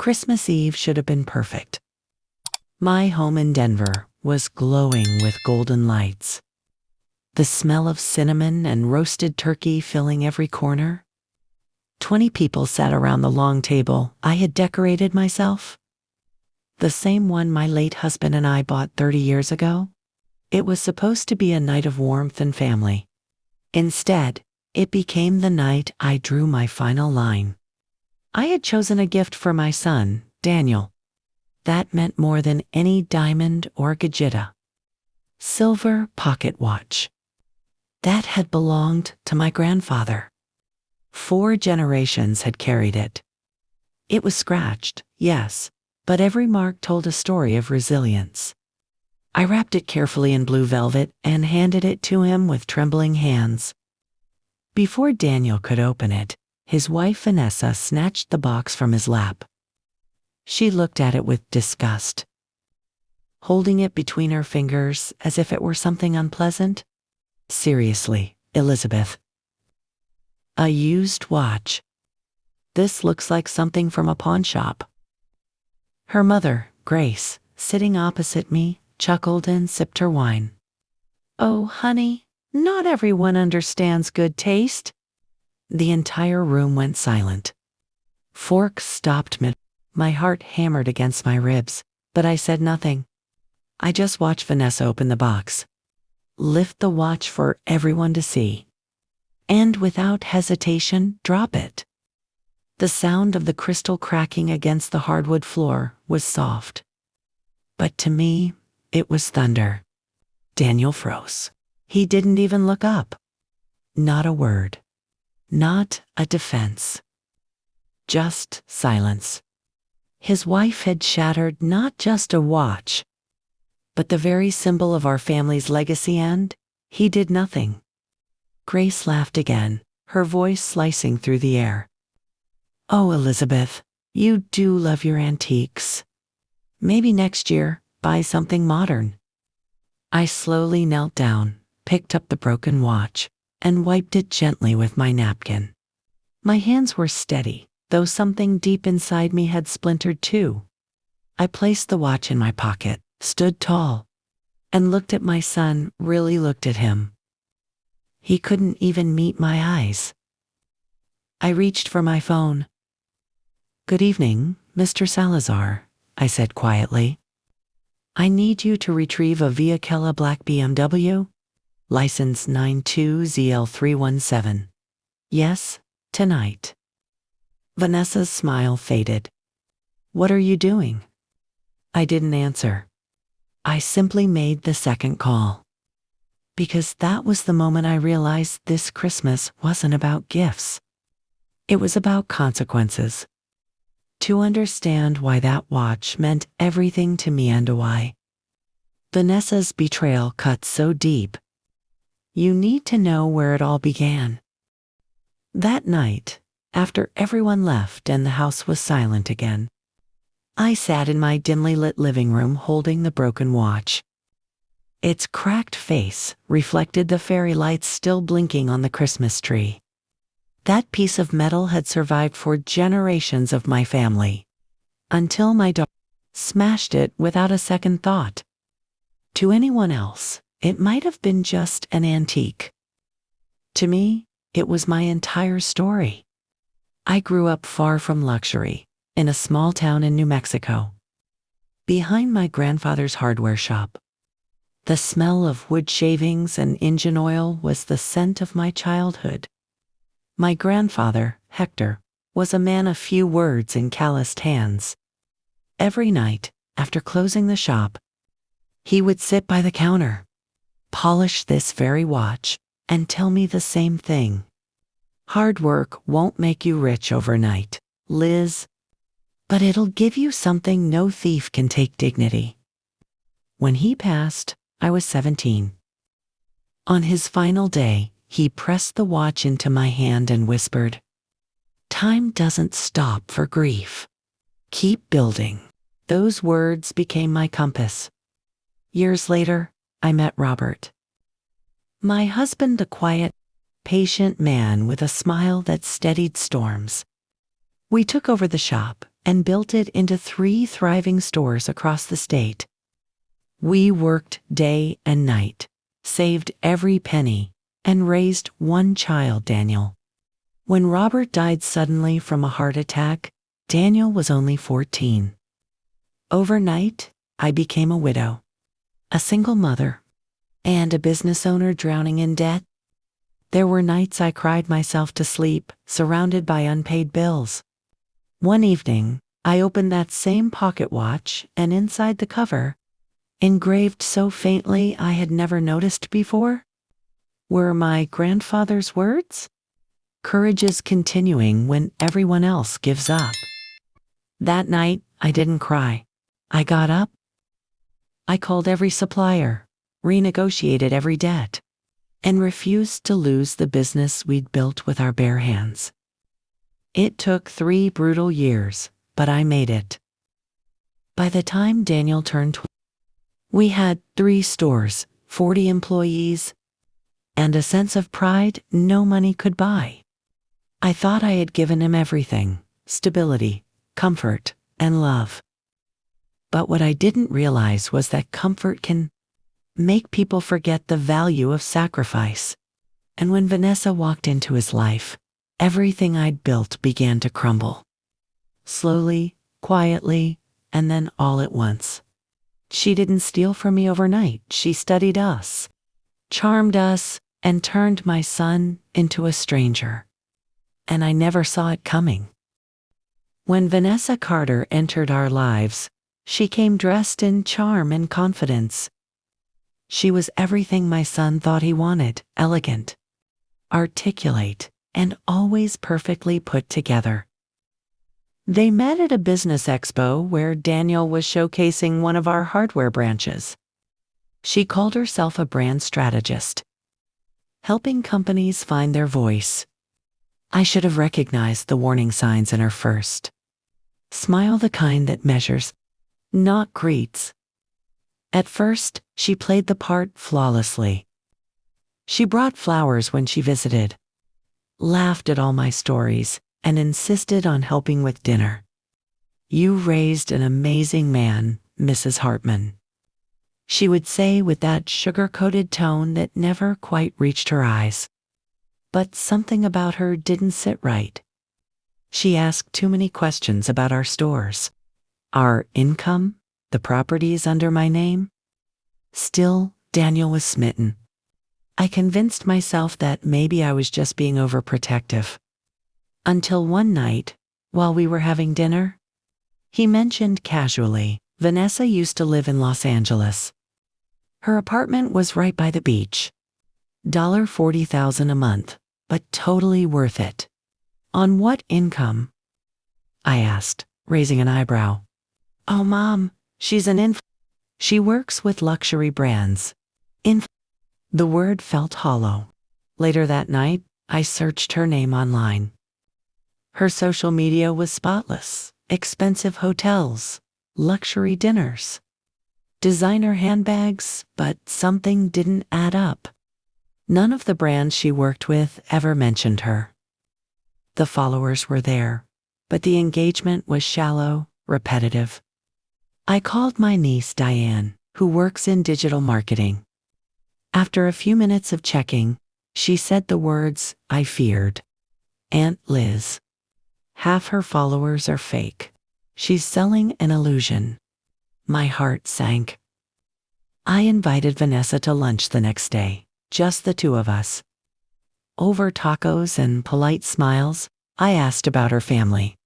Christmas Eve should have been perfect. My home in Denver was glowing with golden lights. The smell of cinnamon and roasted turkey filling every corner. 20 people sat around the long table I had decorated myself. The same one my late husband and I bought 30 years ago. It was supposed to be a night of warmth and family. Instead, it became the night I drew my final line. I had chosen a gift for my son, Daniel. That meant more than any diamond or gajita. Silver pocket watch. That had belonged to my grandfather. 4 generations had carried it. It was scratched, yes, but every mark told a story of resilience. I wrapped it carefully in blue velvet and handed it to him with trembling hands. Before Daniel could open it, his wife Vanessa snatched the box from his lap. She looked at it with disgust, holding it between her fingers as if it were something unpleasant. Seriously, Elizabeth. A used watch. This looks like something from a pawn shop. Her mother, Grace, sitting opposite me, chuckled and sipped her wine. Oh, honey, not everyone understands good taste. The entire room went silent. Forks stopped mid. My heart hammered against my ribs, but I said nothing. I just watched Vanessa open the box, lift the watch for everyone to see, and without hesitation, drop it. The sound of the crystal cracking against the hardwood floor was soft. But to me, it was thunder. Daniel froze. He didn't even look up. Not a word. Not a defense. Just silence. His wife had shattered not just a watch, but the very symbol of our family's legacy, and he did nothing. Grace laughed again, her voice slicing through the air. Oh, Elizabeth, you do love your antiques. Maybe next year, buy something modern. I slowly knelt down, picked up the broken watch, and wiped it gently with my napkin. My hands were steady, though something deep inside me had splintered too. I placed the watch in my pocket, stood tall, and looked at my son, really looked at him. He couldn't even meet my eyes. I reached for my phone. Good evening, Mr. Salazar, I said quietly. I need you to retrieve a Via Kella black BMW, license 92ZL317. Yes, tonight. Vanessa's smile faded. What are you doing? I didn't answer. I simply made the second call. Because that was the moment I realized this Christmas wasn't about gifts. It was about consequences. To understand why that watch meant everything to me and why Vanessa's betrayal cut so deep, you need to know where it all began. That night, after everyone left and the house was silent again, I sat in my dimly lit living room holding the broken watch. Its cracked face reflected the fairy lights still blinking on the Christmas tree. That piece of metal had survived for generations of my family, until my daughter smashed it without a second thought. To anyone else, it might have been just an antique. To me, it was my entire story. I grew up far from luxury, in a small town in New Mexico. Behind my grandfather's hardware shop, the smell of wood shavings and engine oil was the scent of my childhood. My grandfather, Hector, was a man of few words and calloused hands. Every night, after closing the shop, he would sit by the counter, polish this very watch, and tell me the same thing. Hard work won't make you rich overnight, Liz, but it'll give you something no thief can take: dignity. When he passed, I was 17. On his final day, he pressed the watch into my hand and whispered, "Time doesn't stop for grief. Keep building." Those words became my compass. Years later, I met Robert. My husband, a quiet, patient man with a smile that steadied storms. We took over the shop, and built it into 3 thriving stores across the state. We worked day and night, saved every penny, and raised one child, Daniel. When Robert died suddenly from a heart attack, Daniel was only 14. Overnight, I became a widow, a single mother, and a business owner drowning in debt. There were nights I cried myself to sleep, surrounded by unpaid bills. One evening, I opened that same pocket watch, and inside the cover, engraved so faintly I had never noticed before, were my grandfather's words: "Courage is continuing when everyone else gives up." That night, I didn't cry. I got up. I called every supplier, renegotiated every debt, and refused to lose the business we'd built with our bare hands. It took 3 brutal years, but I made it. By the time Daniel turned 20, we had 3 stores, 40 employees, and a sense of pride no money could buy. I thought I had given him everything: stability, comfort, and love. But what I didn't realize was that comfort can make people forget the value of sacrifice. And when Vanessa walked into his life, everything I'd built began to crumble. Slowly, quietly, and then all at once. She didn't steal from me overnight. She studied us, charmed us, and turned my son into a stranger. And I never saw it coming. When Vanessa Carter entered our lives, she came dressed in charm and confidence. She was everything my son thought he wanted: elegant, articulate, and always perfectly put together. They met at a business expo where Daniel was showcasing one of our hardware branches. She called herself a brand strategist, helping companies find their voice. I should have recognized the warning signs in her first. Smile the kind that measures, not greets. At first, she played the part flawlessly. She brought flowers when she visited, laughed at all my stories, and insisted on helping with dinner. "You raised an amazing man, Mrs. Hartman," she would say with that sugar-coated tone that never quite reached her eyes. But something about her didn't sit right. She asked too many questions about our stores, our income, the properties under my name. Still, Daniel was smitten. I convinced myself that maybe I was just being overprotective. Until one night, while we were having dinner, he mentioned casually, Vanessa used to live in Los Angeles. Her apartment was right by the beach. $40,000 a month, but totally worth it. On what income? I asked, raising an eyebrow. "Oh, Mom, she's she works with luxury brands." The word felt hollow. Later that night, I searched her name online. Her social media was spotless: expensive hotels, luxury dinners, designer handbags, but something didn't add up. None of the brands she worked with ever mentioned her. The followers were there, but the engagement was shallow, repetitive. I called my niece Diane, who works in digital marketing. After a few minutes of checking, she said the words I feared. "Aunt Liz, half her followers are fake. She's selling an illusion." My heart sank. I invited Vanessa to lunch the next day, just the 2 of us. Over tacos and polite smiles, I asked about her family.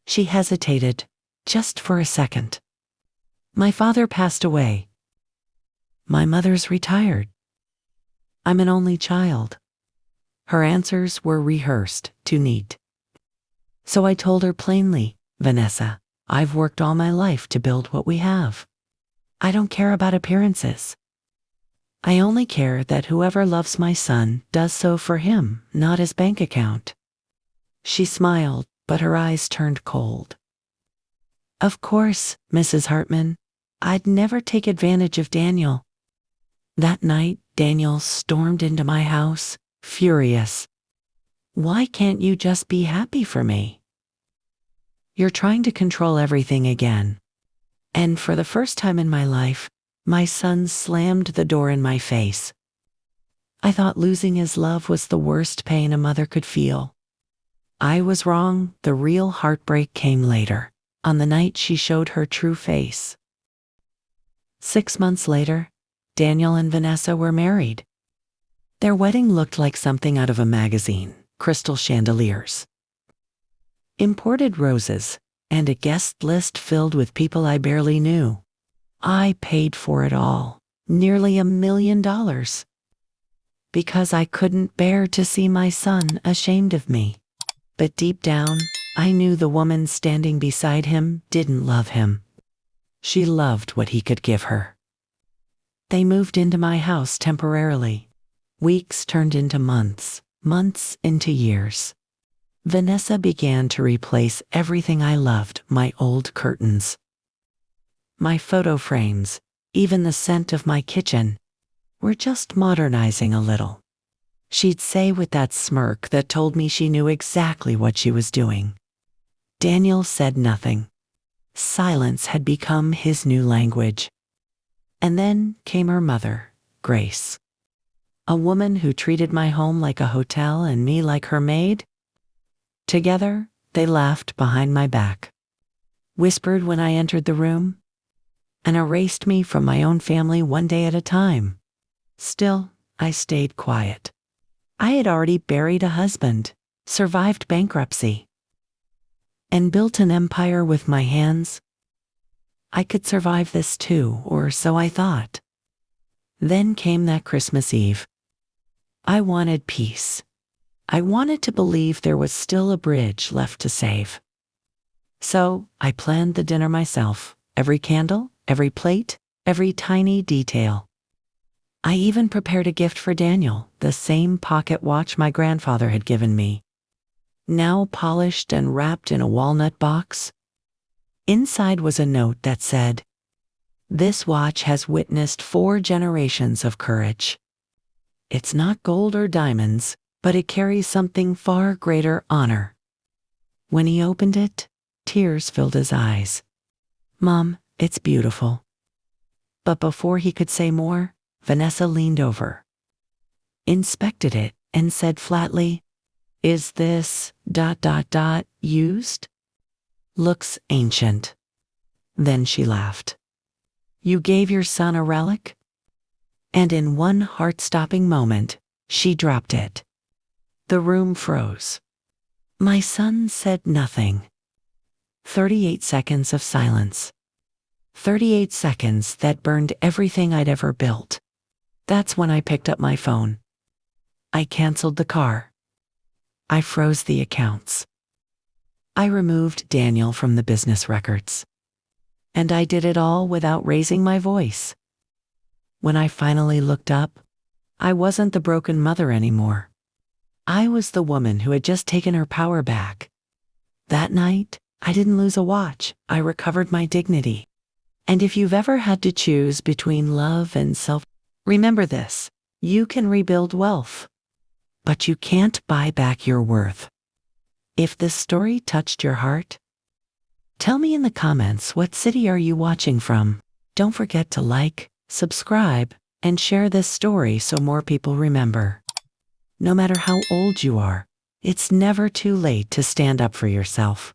She hesitated, just for a second. "My father passed away. My mother's retired. I'm an only child." Her answers were rehearsed, too neat. So I told her plainly, "Vanessa, I've worked all my life to build what we have. I don't care about appearances. I only care that whoever loves my son does so for him, not his bank account." She smiled, but her eyes turned cold. "Of course, Mrs. Hartman, I'd never take advantage of Daniel." That night, Daniel stormed into my house, furious. "Why can't you just be happy for me?" You're trying to control everything again. And for the first time in my life, my son slammed the door in my face. I thought losing his love was the worst pain a mother could feel. I was wrong. The real heartbreak came later, on the night she showed her true face. 6 months later, Daniel and Vanessa were married. Their wedding looked like something out of a magazine: crystal chandeliers, imported roses, and a guest list filled with people I barely knew. I paid for it all, nearly $1 million, because I couldn't bear to see my son ashamed of me. But deep down, I knew the woman standing beside him didn't love him. She loved what he could give her. They moved into my house temporarily. Weeks turned into months, months into years. Vanessa began to replace everything I loved: my old curtains, my photo frames, even the scent of my kitchen. We're just modernizing a little, she'd say with that smirk that told me she knew exactly what she was doing. Daniel said nothing. Silence had become his new language. And then came her mother, Grace. A woman who treated my home like a hotel and me like her maid. Together, they laughed behind my back, whispered when I entered the room, and erased me from my own family one day at a time. Still, I stayed quiet. I had already buried a husband, survived bankruptcy, and built an empire with my hands. I could survive this too, or so I thought. Then came that Christmas Eve. I wanted peace. I wanted to believe there was still a bridge left to save. So I planned the dinner myself: every candle, every plate, every tiny detail. I even prepared a gift for Daniel, the same pocket watch my grandfather had given me, now polished and wrapped in a walnut box. Inside was a note that said, "This watch has witnessed 4 generations of courage. It's not gold or diamonds, but it carries something far greater: honor." When he opened it, tears filled his eyes. "Mom, it's beautiful." But before he could say more, Vanessa leaned over, inspected it, and said flatly, "Is this ... used? Looks ancient." Then she laughed. "You gave your son a relic?" And in one heart-stopping moment, she dropped it. The room froze. My son said nothing. 38 seconds of silence. 38 seconds that burned everything I'd ever built. That's when I picked up my phone. I canceled the car. I froze the accounts. I removed Daniel from the business records. And I did it all without raising my voice. When I finally looked up, I wasn't the broken mother anymore. I was the woman who had just taken her power back. That night, I didn't lose a watch. I recovered my dignity. And if you've ever had to choose between love and self, remember this: you can rebuild wealth, but you can't buy back your worth. If this story touched your heart, tell me in the comments, what city are you watching from? Don't forget to like, subscribe, and share this story so more people remember. No matter how old you are, it's never too late to stand up for yourself.